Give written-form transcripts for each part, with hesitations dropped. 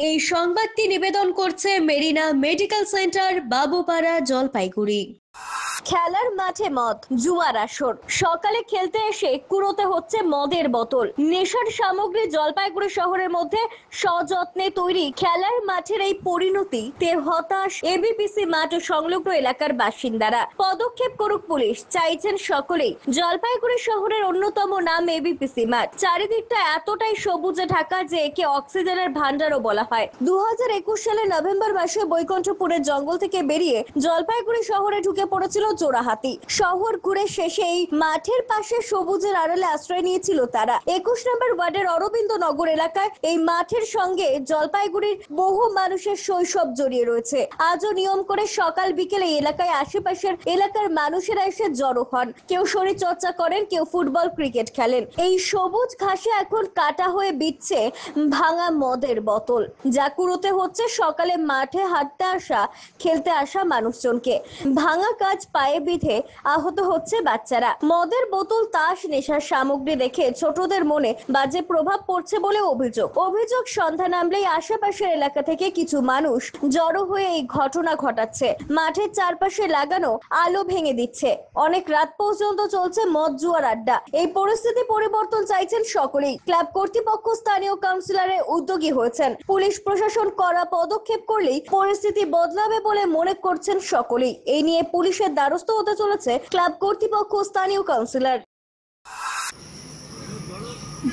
এই সংবাদটি নিবেদন করছে মেরিনা মেডিকেল সেন্টার, বাবুপাড়া, জলপাইগুড়ি। খেলার মাঠে মদ, জুয়ার আসর। সকালে খেলতে এসে কুড়োতে হচ্ছে মদের বোতল। নেশার সামগ্রী। জলপাইগুড়ি শহরের মধ্যে সযত্নে তৈরি খেলার মাঠের এই পরিণতি তে হতাশ এবিপিসি মাঠ ও সংলগ্ন এলাকার বাসিন্দারা। পদক্ষেপ করুক পুলিশ, চাইছেন সকলেই। জলপাইগুড়ি শহরের অন্যতম নাম এবিপিসি মাঠ। চারিদিকটা এতটাই সবুজে ঢাকা যে একে অক্সিজেনের ভান্ডারও বলা হয়। 2021 সালে নভেম্বর মাসে বৈকুণ্ঠপুরের জঙ্গল থেকে বেরিয়ে জলপাইগুড়ি শহরে ঢুকে পড়েছিল জোড়াহাতি। শহর ঘুরে শেষে এই মাঠের পাশে সবুজের আড়ালে আশ্রয় নিয়েছিল তারা। 21 নম্বর ওয়ার্ডের অরবিন্দ নগর এলাকায় এই মাঠের সঙ্গে জলপাইগুড়ির বহু মানুষের শৈশব জড়িয়ে রয়েছে। আজও নিয়ম করে সকাল বিকেলে এই এলাকায় আশেপাশের এলাকার মানুষেরা এসে জড়ো হন। কেউ শরীর চর্চা করেন, কেউ ফুটবল ক্রিকেট খেলেন। এই সবুজ ঘাসে এখন কাটা হয়ে বিচ্ছে ভাঙা মদের বোতল, যা কুড়োতে হচ্ছে সকালে মাঠে হাঁটতে আসা, খেলতে আসা মানুষজনকে। ভাঙা কাজ পায়ে বিঁধে আহত হচ্ছে বাচ্চারা। মদের বোতল, তাস, নেশার সামগ্রী দেখে ছোটদের মনে বাজে প্রভাব পড়ছে বলে অভিযোগ সন্ধ্যা নামলেই আশেপাশের এলাকা থেকে কিছু মানুষ জড়ো হয়ে এই ঘটনা ঘটাচ্ছে। মাঠের চারপাশে লাগানো আলো ভেঙে দিচ্ছে। অনেক রাত পর্যন্ত চলছে মদ জুয়ার আড্ডা। এই পরিস্থিতি পরিবর্তন চাইছেন সকলেই। ক্লাব কর্তৃপক্ষ, স্থানীয় কাউন্সিলরের উদ্যোগী হয়েছেন। পুলিশ প্রশাসন কড়া পদক্ষেপ করলেই পরিস্থিতি বদলাবে বলে মনে করছেন সকলেই। এই নিয়ে পুলিশের দ্বারস্থ হতে চলেছে ক্লাব কর্তৃপক্ষ, স্থানীয় কাউন্সিলর।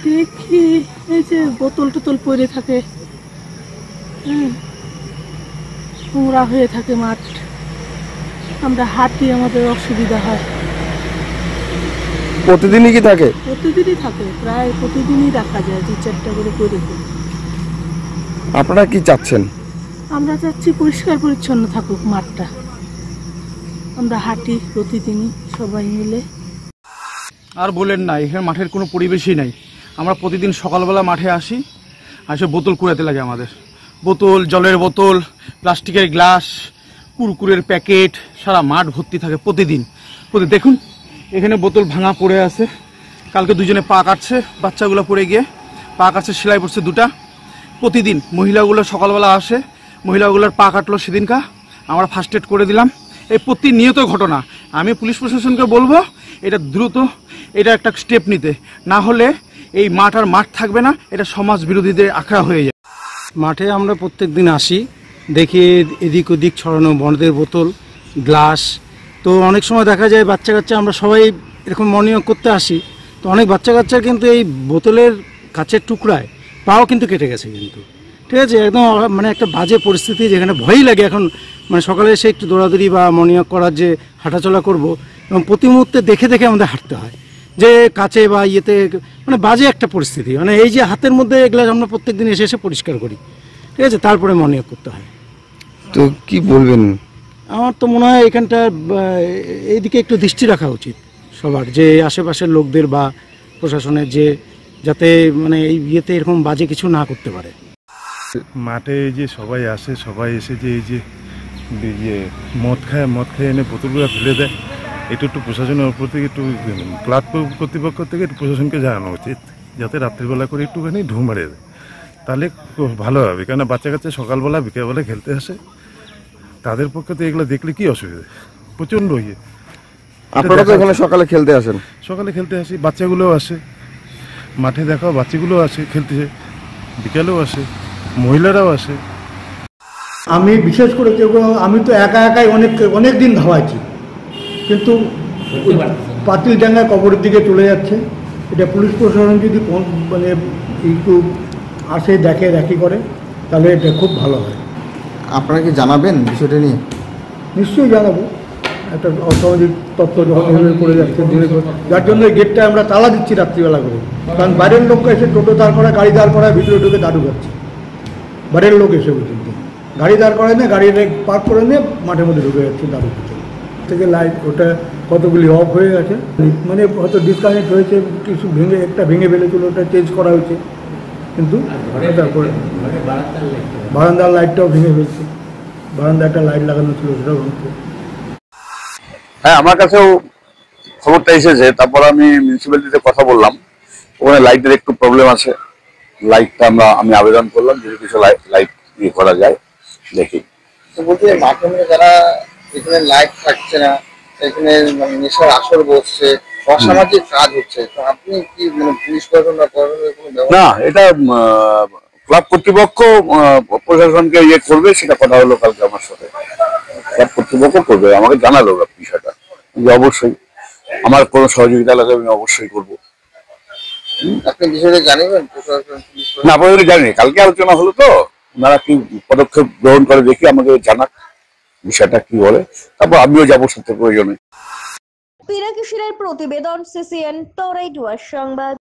দেখি এই যে বোতল টোতল পড়ে থাকে, নোংরা হয়ে থাকে মাঠ। আমরা হাঁটি, আমাদের অসুবিধা হয়। প্রতিদিনই কি থাকে? প্রতিদিনই থাকে, প্রায় প্রতিদিনই রাখা যায় 2-4টা করে পড়ে। আপনারা কি চাচ্ছেন? আমরা চাচ্ছি পরিষ্কার পরিচ্ছন্ন থাকুক মাঠটা। আমরা হাঁটি প্রতিদিনই সবাই মিলে। আর বলেন না, এখানে মাঠের কোনো পরিবেশই নাই। আমরা প্রতিদিন সকালবেলা মাঠে আসি, বোতল কুড়াতে লাগে আমাদের। বোতল, জলের বোতল, প্লাস্টিকের গ্লাস, কুরকুরের প্যাকেট, সারা মাঠ ভর্তি থাকে প্রতিদিন। দেখুন এখানে বোতল ভাঙা পড়ে আছে। কালকে দুজনে পা কাটছে, বাচ্চাগুলো পড়ে গিয়ে পা কাটছে, সেলাই পড়ছে 2টা। প্রতিদিন মহিলাগুলো সকালবেলা আসে, মহিলাগুলোর পা কাটলো সেদিনকা, আমরা ফার্স্ট এড করে দিলাম। এই প্রতিনিয়ত ঘটনা। আমি পুলিশ প্রশাসনকে বলবো এটা দ্রুত এটা একটা স্টেপ নিতে, না হলে এই মাঠ আর মাঠ থাকবে না, এটা সমাজ বিরোধীদের আখড়া হয়ে যায়। মাঠে আমরা প্রত্যেক দিন আসি, দেখি এদিক ওদিক ছড়ানো মদের বোতল, গ্লাস। তো অনেক সময় দেখা যায় বাচ্চা কাচ্চা, আমরা সবাই এরকম মর্নিং ওয়াক করতে আসি, তো অনেক বাচ্চা কাচ্চার কিন্তু এই বোতলের কাচের টুকরায় পাও কিন্তু কেটে গেছে কিন্তু। ঠিক আছে, একদম মানে একটা বাজে পরিস্থিতি, যেখানে ভয়ই লাগে এখন। মানে সকালে এসে একটু দৌড়াদৌড়ি বা মর্নিং ওয়াক করার যে হাঁটাচলা করব, এবং প্রতি মুহূর্তে দেখে দেখে আমাদের হাঁটতে হয়, যে কাছে বা ইয়েতে মানে বাজে একটা পরিস্থিতি। মানে এই যে হাতের মধ্যে এগুলো আমরা প্রত্যেক দিন এসে এসে পরিষ্কার করি, ঠিক আছে, তারপরে মর্নিং ওয়াক করতে হয়। তো কি বলবেন? আমার তো মনে হয় এখানটা এইদিকে একটু দৃষ্টি রাখা উচিত সবার, যে আশেপাশের লোকদের বা প্রশাসনের, যে যাতে মানে এই ইয়েতে এরকম বাজে কিছু না করতে পারে। মাঠে এই যে সবাই আসে, সবাই এসে যে এই যে মদ খায় এনে বোতলগুলো ফেলে দেয়, এটা একটু প্রশাসনের উপর থেকে, একটু ক্লাব কর্তৃপক্ষ থেকে একটু প্রশাসনকে জানানো উচিত, যাতে রাত্রিবেলা করে একটুখানি ঢু মারে দেয়, তাহলে খুব ভালো হবে। কেননা বাচ্চা কাচ্চা সকালবেলা বিকেলবেলা খেলতে আসে, তাদের পক্ষে তো এগুলো দেখলে কি অসুবিধা, প্রচণ্ড ইয়ে। আপনারা তো এখানে সকালে খেলতে আসেন? সকালে খেলতে আসি, বাচ্চাগুলোও আসে মাঠে, দেখাও বাচ্চাগুলোও আসে খেলতে, বিকালেও আসে, মহিলারাও আসে। আমি বিশেষ করে আমি তো একাই অনেক দিন ধাওয়াইছি, কিন্তু পাতিলডাঙ্গা কবরের দিকে চলে যাচ্ছে। এটা পুলিশ প্রশাসন যদি মানে একটু আসে, দেখি করে, তাহলে এটা খুব ভালো হয়। আপনারা কি জানাবেন বিষয়টা নিয়ে? নিশ্চয়ই জানাবো। একটা অসামাজিক তত্ত্ব যখন করে যাচ্ছে, যার জন্য গেটটা আমরা তালা দিচ্ছি রাত্রিবেলা করে। কারণ বাইরের লোক এসে টোটো দাঁড় করায়, গাড়ি দাঁড় করায়, ভিতরে ঢুকে দাঁড়ু খাচ্ছে। বাইরের লোক এসে পর্যন্ত গাড়ি দাঁড় করায় না, গাড়ি পার্ক করে নিয়ে মাঠের মধ্যে ঢুকে যাচ্ছে দাঁড়ু খাচ্ছে। থেকে লাইট ওটা কতগুলি অফ হয়ে গেছে, মানে হয়তো ডিসকানেক্ট হয়েছে, কিছু একটা ভেঙে ফেলেছিল, ওটা চেঞ্জ করা হয়েছে। কিন্তু তারপরে বারান্দার লাইটটাও ভেঙে ফেলছে, বারান্দা একটা লাইট লাগানো ছিল, সেটাও ভাঙছে। হ্যাঁ, আমার কাছেও খবরটা এসেছে। তারপর আমি মিউনিসিপ্যালিটিতে কথা বললাম, ওখানে লাইটের একটু প্রবলেম আছে। লাইটটা আমি আবেদন করলাম, যদি কিছু লাইট ইয়ে করা যায় দেখি। তো বলতে মাঠে মাঠে যারা এখানে লাইট থাকছে না, এখানে মানে নেশার আসর বসছে, অসামাজিক কাজ হচ্ছে, তো আপনি কি মানে পুলিশ প্রশাসন বা প্রশাসনের কোনো ব্যবস্থা? না, এটা ক্লাব কর্তৃপক্ষ প্রশাসনকে ইয়ে করবে, সেটা কথা হলো কালকে আমার সাথে। ক্লাব কর্তৃপক্ষ করবে, আমাকে জানালো বিষয়টা, যে অবশ্যই আমার কোনো সহযোগিতা লাগবে আমি অবশ্যই করবো। আপনি বিষয়টা জানিবেন প্রশাসন, পুলিশ না, আপনাদের জানি, কালকে আলোচনা হলো তো, ওনারা কি পদক্ষেপ গ্রহণ করে দেখি, আমাকে জানাক বিষয়টা কি বলে, তারপর আমিও যাবো সাথে প্রয়োজনে। পিনাকি সেনের প্রতিবেদন, সিসিএন তরাইডুয়ার সংবাদ।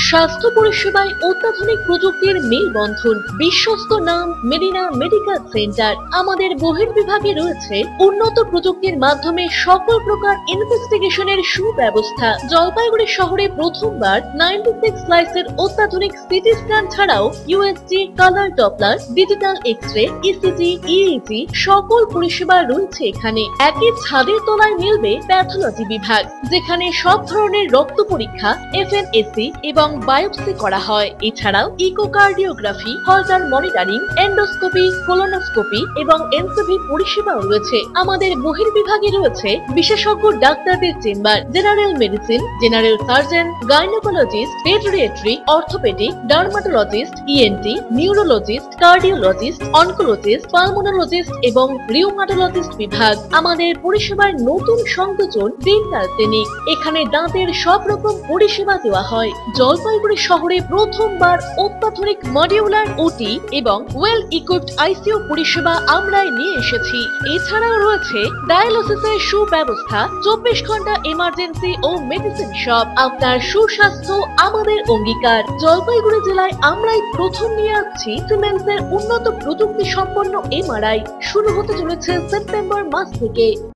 স্বাস্থ্য পরিষেবায় অত্যাধুনিক প্রযুক্তির মেলবন্ধন, বিশ্বস্ত নাম মেরিনা মেডিকেল সেন্টার। আমাদের বহির্বিভাগে রয়েছে উন্নত প্রযুক্তির মাধ্যমে সকল প্রকার ইনভেস্টিগেশনের সুব্যবস্থা। জলপাইগুড়ি শহরে প্রথমবার 96 স্লাইসের অত্যাধুনিক সিটি স্ক্যান ছাড়াও USG, colour doppler, digital X-ray, ECG, EEG সকল পরিষেবা রয়েছে এখানে। একই ছাদের তলায় মিলবে প্যাথোলজি বিভাগ, যেখানে সব ধরনের রক্ত পরীক্ষা, এফএনএসি এবং বায়োপসি করা হয়। এছাড়াও ইকোকার্ডিওগ্রাফি, হলটার মনিটরিং, এন্ডোস্কোপি, কোলোনোস্কোপি এবং এনসিভি পরিষেবাও রয়েছে। আমাদের বহির্বিভাগে রয়েছে বিশেষজ্ঞ ডাক্তারদের chamber, general medicine, general surgeon, gynaecologist, পেডিয়াট্রি, orthopaedic, dermatologist, ENT, neurologist, cardiologist, oncologist, pulmonologist এবং রিউমাটোলজিস্ট বিভাগ। আমাদের পরিষেবার নতুন সংযোজন ডেন্টাল ক্লিনিক। এখানে দাঁতের সব রকম পরিষেবা দেওয়া হয়। জলপাইগুড়ি শহরে প্রথমবার অত্যাধুনিক মডিউলার ওটি এবং ওয়েল ইকুইপড আইসিইউ পরিষেবা আমরাই নিয়ে এসেছি। এছাড়াও রয়েছে ডায়ালিসিসের সুব্যবস্থা, 24 ঘন্টা এমার্জেন্সি ও মেডিসিন শপ। আপনার সুস্বাস্থ্য আমাদের অঙ্গীকার। জলপাইগুড়ি জেলায় আমরাই প্রথম নিয়ে আসছি সিমেন্সের উন্নত প্রযুক্তি সম্পন্ন এমআরআই। শুরু হতে চলেছে সেপ্টেম্বর মাস থেকে।